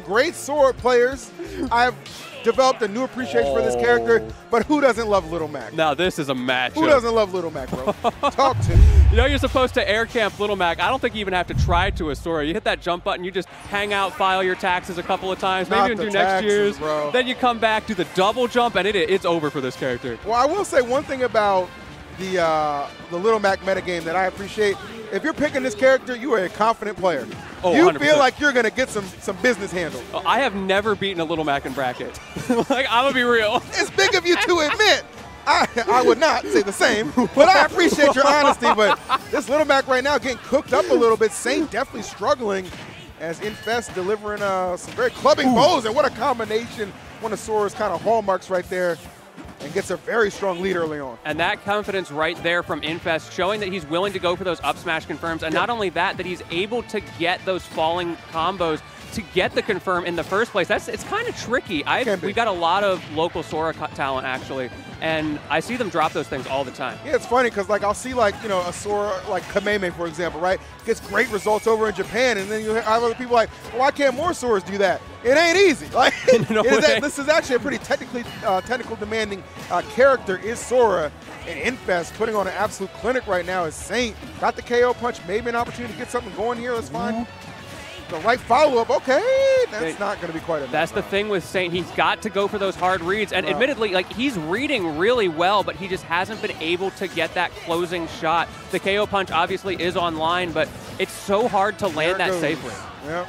great sword players. I've developed a new appreciation for this character, but who doesn't love Little Mac? Now this is a matchup. Who doesn't love Little Mac, bro? Talk to me. You know you're supposed to air camp Little Mac. I don't think you even have to try to a Sora. You hit that jump button, you just hang out, file your taxes a couple of times, maybe even do next year's. Bro. Then you come back, do the double jump, and it's over for this character. Well, I will say one thing about the Little Mac metagame that I appreciate. If you're picking this character, you are a confident player. Oh, you 100%. feel like you're going to get some business handled. I have never beaten a Little Mac in bracket. Like, I'm going to be real. It's big of you to admit. I would not say the same, but I appreciate your honesty. But this Little Mac right now getting cooked up a little bit. Saint definitely struggling as Infest delivering some very clubbing bows. And what a combination. One of Sora's kind of hallmarks right there. And gets a very strong lead early on. And that confidence right there from Infest, showing that he's willing to go for those up smash confirms. And not only that he's able to get those falling combos to get the confirm in the first place. It's kind of tricky. We got a lot of local Sora talent, actually. And I see them drop those things all the time. Yeah, it's funny because I'll see a Sora like Kameme, for example, right? Gets great results over in Japan, and then you have other people like, well, why can't more Soras do that? It ain't easy. Like, this is actually a pretty technical demanding character is Sora, and Infest putting on an absolute clinic right now is Saint. Got the KO punch, maybe an opportunity to get something going here. Let's find the right follow-up. Okay, that's not going to be quite enough. That's the thing with Saint. He's got to go for those hard reads. And admittedly, like, he's reading really well, but he just hasn't been able to get that closing shot. The KO punch obviously is online, but it's so hard to land that safely. Yeah,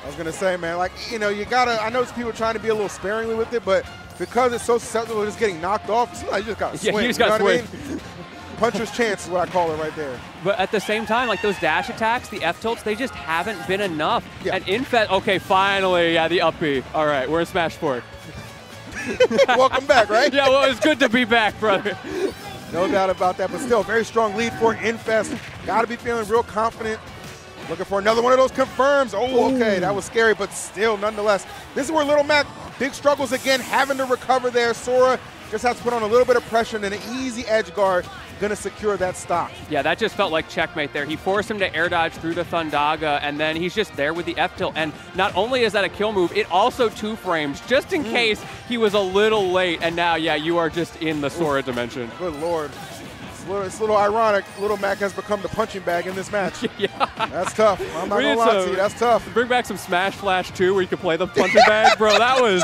I was going to say, man, like, you gotta, I know people trying to be a little sparingly with it, but because it's so susceptible to just getting knocked off, sometimes you just got to swing. Yeah, you just got to swing. I mean? Puncher's chance is what I call it right there. But at the same time, like those dash attacks, the F-tilts, they just haven't been enough. Yeah. And Infest, okay, finally, the up B. All right, we're in Smash 4. Welcome back, right? Yeah, well, it's good to be back, brother. No doubt about that, but still, very strong lead for Infest. Got to be feeling real confident. Looking for another one of those confirms. Oh, okay, that was scary, but still, nonetheless. This is where Little Mac, big struggles again, having to recover there. Sora just has to put on a little bit of pressure, and an easy edge guard going to secure that stock. Yeah, that just felt like checkmate there. He forced him to air dodge through the Thundaga, and then he's just there with the F-tilt. And not only is that a kill move, it also two frames, just in case he was a little late. And now, yeah, you are just in the Sora dimension. Good Lord. It's a little ironic. Little Mac has become the punching bag in this match. Yeah. That's tough. I'm not going to lie to you. That's tough. Bring back some Smash Flash 2 where you could play the punching bag. Bro, that was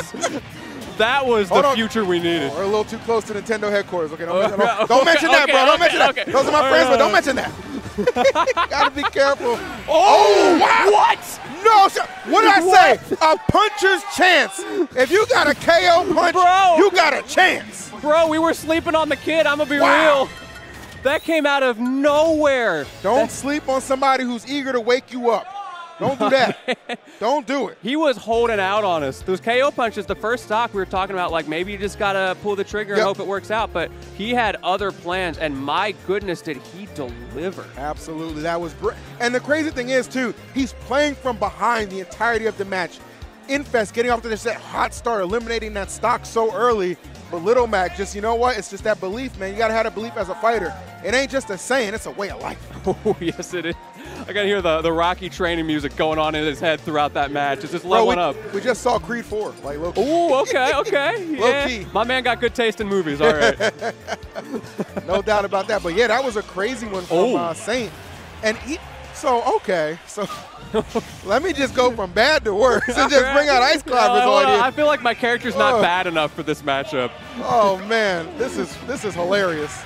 the future we needed. We're a little too close to Nintendo headquarters. Okay, don't mention that, bro. Don't mention that. Those are my friends, but don't mention that. Gotta be careful. Oh, wow. What? No, sir. What did I say? A puncher's chance. If you got a KO punch, bro, you got a chance. Bro, we were sleeping on the kid. I'm gonna be real. That came out of nowhere. Don't sleep on somebody who's eager to wake you up. Don't do that. Don't do it. He was holding out on us. Those KO punches, the first stock we were talking about, like maybe you just got to pull the trigger and hope it works out. But he had other plans, and my goodness, did he deliver. Absolutely. That was great. And the crazy thing is, too, he's playing from behind the entirety of the match. Infest getting off to this hot start, eliminating that stock so early. But Little Mac, just, you know what? It's just that belief, man. You got to have that belief as a fighter. It ain't just a saying. It's a way of life. Oh, yes, it is. I got to hear the Rocky training music going on in his head throughout that match. It's just leveling up. We just saw Creed 4, like low key. Ooh, okay. Low key. My man got good taste in movies, all right. No doubt about that. But, yeah, that was a crazy one from Saint. And so let me just go from bad to worse and just bring out Ice Climbers on you. I feel like my character's not bad enough for this matchup. Oh, man, this is hilarious.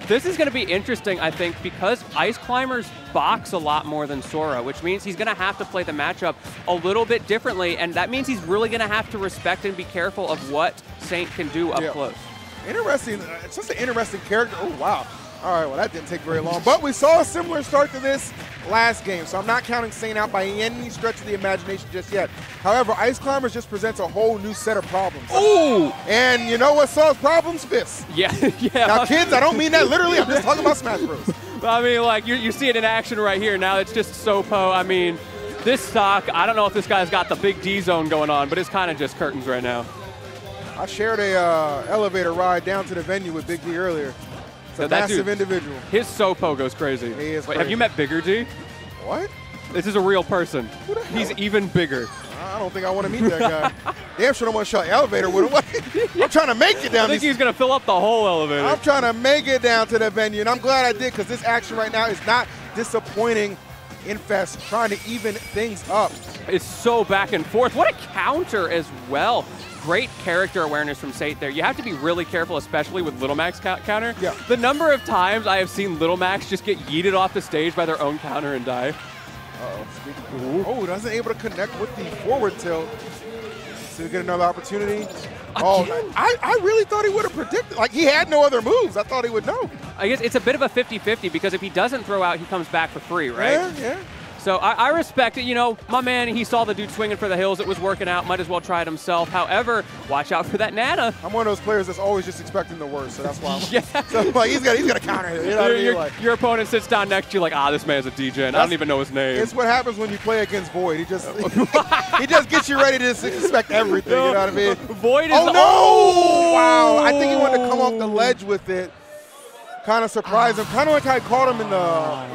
This is going to be interesting, I think, because Ice Climbers box a lot more than Sora, which means he's going to have to play the matchup a little bit differently, and that means he's really going to have to respect and be careful of what Saint can do up close. Interesting. It's just an interesting character. Oh, wow. All right, well, that didn't take very long. But we saw a similar start to this last game, so I'm not counting Saint out by any stretch of the imagination just yet. However, Ice Climbers just presents a whole new set of problems. Ooh! And you know what solves problems? Fists. Yeah. Now, kids, I don't mean that literally. I'm just talking about Smash Bros. I mean, like, you see it in action right here. Now it's just Sopo. I mean, this stock, I don't know if this guy's got the big D zone going on, but it's kind of just curtains right now. I shared a elevator ride down to the venue with Big D earlier. It's a massive individual. His Sopo goes crazy. He is Wait, crazy. have you met Bigger D? What? This is a real person. He's even bigger. I don't think I want to meet that guy. Damn sure don't want to shut elevator with him. I'm trying to make it down. I think he's going to fill up the whole elevator. I'm trying to make it down to the venue, and I'm glad I did because this action right now is not disappointing. Infest trying to even things up. It's so back and forth. What a counter as well. Great character awareness from Saint there. You have to be really careful, especially with Little Mac's counter. Yeah. The number of times I have seen Little Macs just get yeeted off the stage by their own counter and die. Uh-oh. Oh, doesn't able to connect with the forward tilt. So we get another opportunity. Oh, I really thought he would have predicted. Like, he had no other moves. I thought he would know. I guess it's a bit of a 50-50 because if he doesn't throw out, he comes back for free, right? Yeah. So I respect it. You know, my man, he saw the dude swinging for the hills. It was working out. Might as well try it himself. However, watch out for that Nana. I'm one of those players that's always just expecting the worst, so that's why I'm yeah. So, like, he's got a counter here. You know what I mean? Like, your opponent sits down next to you like, this man's a DJ, and I don't even know his name. It's what happens when you play against Void. He just he just gets you ready to expect everything, you know what I mean? Void is Oh, no! Wow. I think he wanted to come off the ledge with it. Kind of surprised him. Kind of like how I caught him in the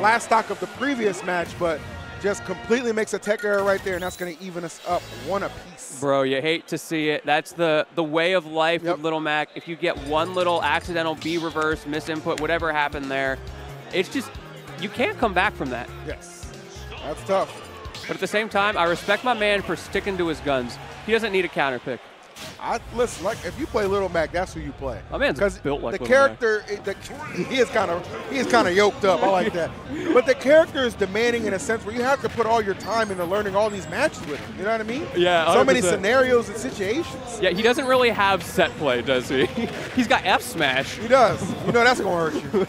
last stock of the previous match, but just completely makes a tech error right there, and that's going to even us up one apiece. Bro, you hate to see it. That's the way of life with Little Mac. If you get one little accidental B reverse, misinput, whatever happened there, it's just, you can't come back from that. Yes, that's tough. But at the same time, I respect my man for sticking to his guns. He doesn't need a counter pick. Listen, like if you play Little Mac, that's who you play. My man's built like the character. He is kind of yoked up. I like that. But the character is demanding in a sense where you have to put all your time into learning all these matches with him. You know what I mean? Yeah. 100%. So many scenarios and situations. Yeah, he doesn't really have set play, does he? He's got F smash. He does. You know that's gonna hurt you.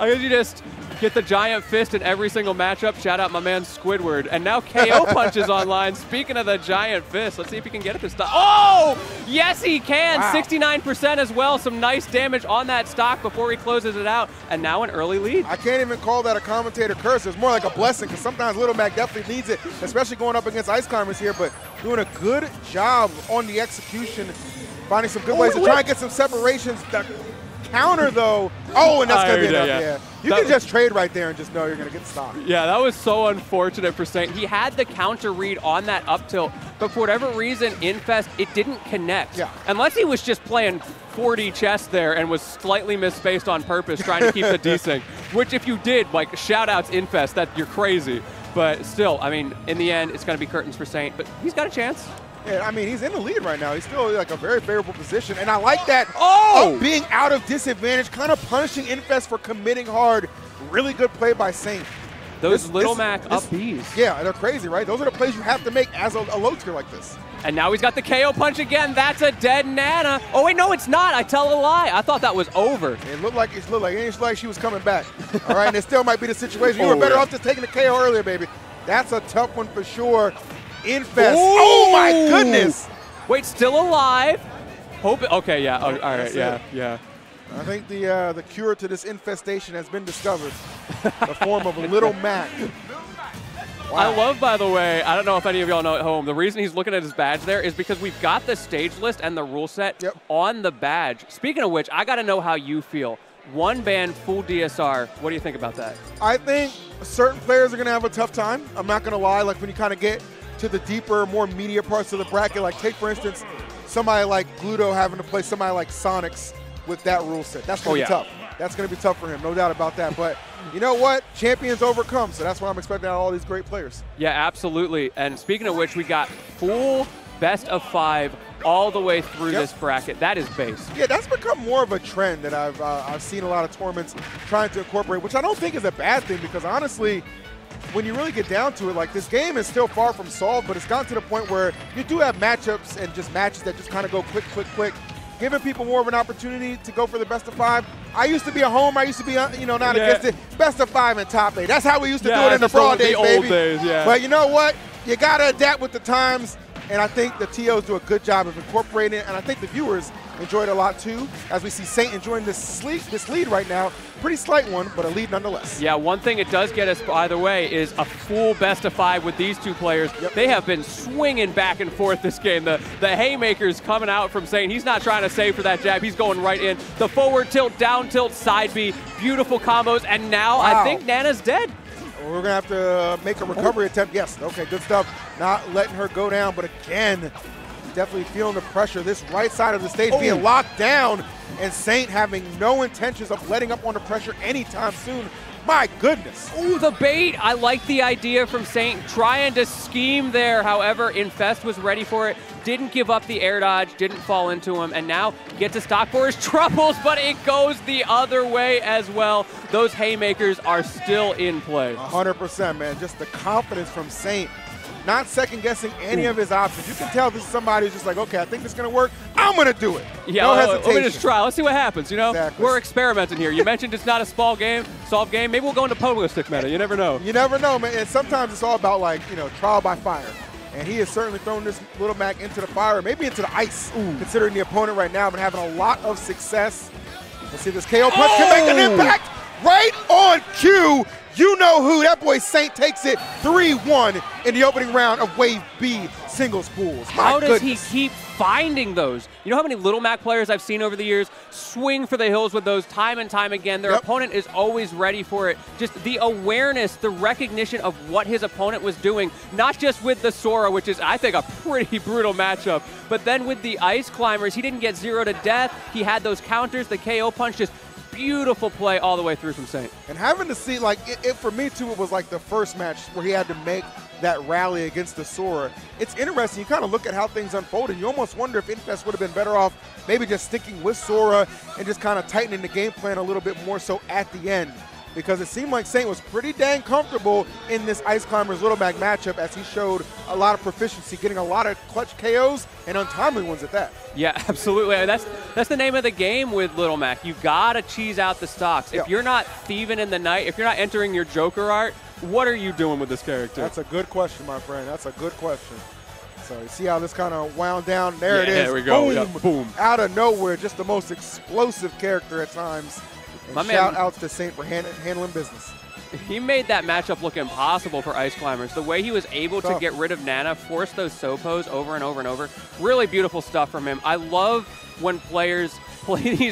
I guess you just get the giant fist in every single matchup. Shout out my man Squidward. And now KO Punch is online. Speaking of the giant fist, let's see if he can get it this time. Oh! Yes, he can. Wow. 69% as well. Some nice damage on that stock before he closes it out. And now an early lead. I can't even call that a commentator curse. It's more like a blessing because sometimes Little Mac definitely needs it, especially going up against Ice Climbers here. But doing a good job on the execution, finding some good ways to try and get some separations. The counter, though. Oh, and that's going to be enough. Yeah. You can just trade right there and just know you're going to get stock. Yeah, that was so unfortunate for Saint. He had the counter read on that up tilt, but for whatever reason, Infest, it didn't connect. Yeah. Unless he was just playing 4D chess there and was slightly misspaced on purpose trying to keep the desync, which if you did, like, shout-outs Infest, that you're crazy. But still, I mean, in the end, it's going to be curtains for Saint, but he's got a chance. Yeah, I mean, he's in the lead right now. He's still like a very favorable position, and I like that. Being out of disadvantage, kind of punishing Infest for committing hard. Really good play by Saint. Those Little Mac up Bs. Yeah, they're crazy, right? Those are the plays you have to make as a low tier like this. And now he's got the KO punch again. That's a dead Nana. Oh, wait, no, it's not. I tell a lie. I thought that was over. It looked like she was coming back. All right, and it still might be the situation. You were better off just taking the KO earlier, baby. That's a tough one for sure. Infest. Oh my goodness! Wait, still alive? Okay, yeah. All right, yeah. I think the cure to this infestation has been discovered. The form of a Little Mac. Wow. I love, by the way, I don't know if any of y'all know at home, the reason he's looking at his badge there is because we've got the stage list and the rule set on the badge. Speaking of which, I got to know how you feel. One ban, full DSR. What do you think about that? I think certain players are going to have a tough time. I'm not going to lie. Like when you kind of get to the deeper, more media parts of the bracket, like take, for instance, somebody like Gluto having to play somebody like Sonics with that rule set. That's going to be tough. That's going to be tough for him, no doubt about that. But you know what? Champions overcome, so that's what I'm expecting out of all these great players. Yeah, absolutely. And speaking of which, we got full best of 5 all the way through this bracket. That is base. Yeah, that's become more of a trend that I've seen a lot of tournaments trying to incorporate, which I don't think is a bad thing because honestly, when you really get down to it, like this game is still far from solved, but it's gotten to the point where you do have matchups and just matches that just kind of go quick, giving people more of an opportunity to go for the best of 5. I used to be a homer. I used to be, not against it. Best of 5 and top 8. That's how we used to do it in the broad days, baby. Old days, But you know what? You got to adapt with the times, and I think the TOs do a good job of incorporating it, and I think the viewers enjoyed it a lot too, as we see Saint enjoying this lead right now. Pretty slight one, but a lead nonetheless. Yeah, one thing it does get us, by the way, is a full best of 5 with these two players. They have been swinging back and forth this game. The haymakers coming out from Saint. He's not trying to save for that jab. He's going right in. The forward tilt, down tilt, side B. Beautiful combos. And now I think Nana's dead. We're going to have to make a recovery attempt. Yes, okay, good stuff. Not letting her go down, but again, definitely feeling the pressure. This right side of the stage being locked down, and Saint having no intentions of letting up on the pressure anytime soon. My goodness. Ooh, the bait. I like the idea from Saint trying to scheme there. However, Infest was ready for it. Didn't give up the air dodge, didn't fall into him, and now gets a stock for his troubles, but it goes the other way as well. Those haymakers are still in play. 100%, man. Just the confidence from Saint. Not second-guessing any of his options. You can tell this is somebody who's just like, okay, I think this is going to work. I'm going to do it. Yeah, no hesitation. Let me just try. Let's see what happens, you know? Exactly. We're experimenting here. You mentioned it's not a solved game. Maybe we'll go into pogo stick meta. You never know. You never know, man. And sometimes it's all about, like, you know, trial by fire. And he has certainly thrown this Little Mac into the fire, maybe into the ice, considering the opponent right now, but having a lot of success. Let's see if this KO punch can make an impact. Right on cue. You know who. That boy Saint takes it 3-1 in the opening round of Wave B singles pools. How does he keep finding those? You know how many Little Mac players I've seen over the years swing for the hills with those time and time again? Their opponent is always ready for it. Just the awareness, the recognition of what his opponent was doing, not just with the Sora, which is, I think, a pretty brutal matchup, but then with the Ice Climbers, he didn't get 0 to death. He had those counters, the KO punch, just beautiful play all the way through from Saint. And having to see, like, it for me too, it was like the first match where he had to make that rally against the Sora. It's interesting. You kind of look at how things unfolded. You almost wonder if Infest would have been better off maybe just sticking with Sora and just kind of tightening the game plan a little bit more so at the end. Because it seemed like Saint was pretty dang comfortable in this Ice Climbers Little Mac matchup as he showed a lot of proficiency, getting a lot of clutch KOs and untimely ones at that. Yeah, absolutely. I mean, that's the name of the game with Little Mac. You gotta cheese out the stocks. If you're not thieving in the night, if you're not entering your Joker art, what are you doing with this character? That's a good question, my friend. That's a good question. So you see how this kind of wound down? There it is. There we go. Boom. Boom. Out of nowhere, just the most explosive character at times. And shout outs to Saint for handling business. He made that matchup look impossible for Ice Climbers. The way he was able to get rid of Nana, force those Sopos over and over and over. Really beautiful stuff from him. I love when players play these